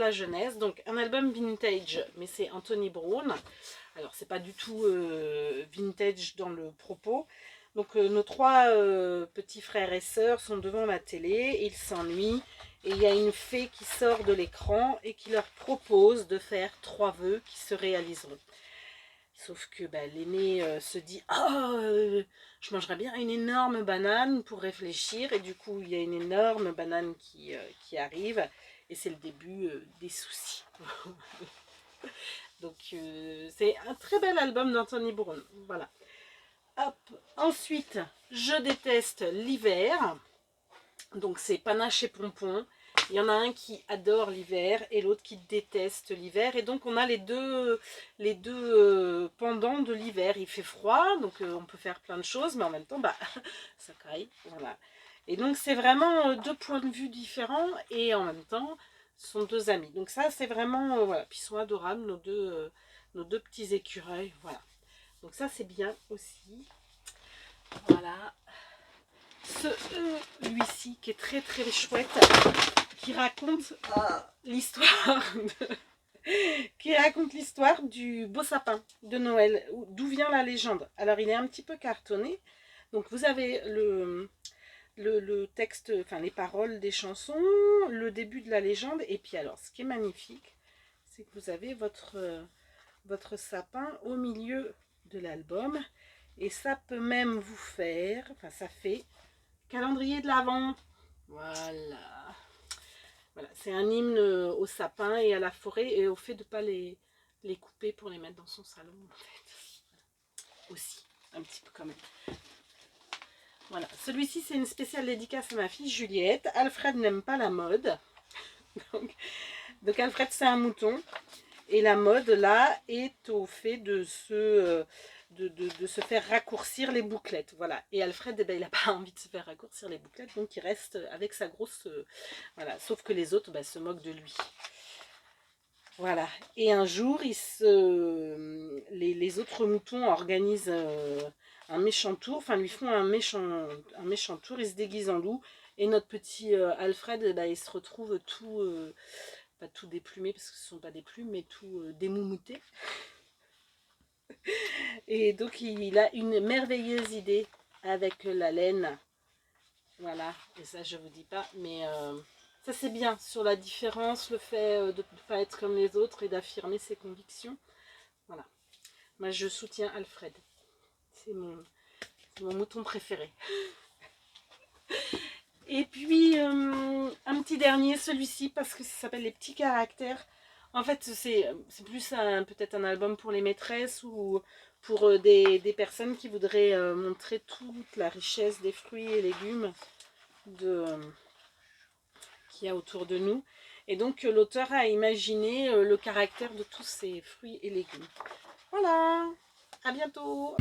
la jeunesse. Donc un album vintage, mais c'est Anthony Brown. Alors c'est pas du tout vintage dans le propos. Donc nos trois petits frères et sœurs sont devant la télé, ils s'ennuient. Et il y a une fée qui sort de l'écran et qui leur propose de faire 3 vœux qui se réaliseront. Sauf que bah, l'aîné se dit « Oh, je mangerais bien une énorme banane pour réfléchir. » Et du coup, il y a une énorme banane qui arrive. Et c'est le début des soucis. Donc, c'est un très bel album d'Anthony Brown. Voilà. Hop. Ensuite, je déteste l'hiver. Donc, c'est Panache et Pompon. Il y en a un qui adore l'hiver et l'autre qui déteste l'hiver. Et donc, on a les deux pendants de l'hiver. Il fait froid, donc on peut faire plein de choses, mais en même temps, bah, ça caille. Voilà. Et donc, c'est vraiment deux points de vue différents et en même temps, ce sont deux amis. Donc ça, c'est vraiment... voilà. Puis ils sont adorables, nos deux petits écureuils. Voilà. Donc ça, c'est bien aussi. Voilà. Lui-ci, qui est très très chouette, qui raconte l'histoire du beau sapin de Noël, d'où vient la légende. Alors il est un petit peu cartonné, donc vous avez le texte, enfin les paroles des chansons, le début de la légende, et puis alors ce qui est magnifique, c'est que vous avez votre sapin au milieu de l'album, et ça peut même vous faire, enfin ça fait calendrier de l'Avent. Voilà. Voilà, c'est un hymne au sapin et à la forêt et au fait de ne pas les couper pour les mettre dans son salon en fait. Voilà. Aussi, un petit peu quand même. Voilà, celui-ci c'est une spéciale dédicace à ma fille Juliette. Alfred n'aime pas la mode. Donc Alfred c'est un mouton. Et la mode là est au fait de se faire raccourcir les bouclettes. Voilà. Et Alfred, eh ben, il n'a pas envie de se faire raccourcir les bouclettes, donc il reste avec sa grosse... voilà. Sauf que les autres se moquent de lui. Voilà. Et un jour, les autres moutons organisent un méchant tour, enfin lui font un méchant tour, ils se déguisent en loup. Et notre petit Alfred, eh ben, il se retrouve tout... pas tout déplumé parce que ce ne sont pas des plumes, mais tout démoumouté. Et donc il a une merveilleuse idée avec la laine. Voilà, et ça je vous dis pas, mais ça c'est bien sur la différence, le fait de ne pas être comme les autres et d'affirmer ses convictions. Voilà, moi je soutiens Alfred, c'est mon mouton préféré. Et puis un petit dernier, celui-ci, parce que ça s'appelle les petits caractères. En fait, c'est plus peut-être un album pour les maîtresses ou pour des personnes qui voudraient montrer toute la richesse des fruits et légumes qu'il y a autour de nous. Et donc, l'auteur a imaginé le caractère de tous ces fruits et légumes. Voilà, à bientôt!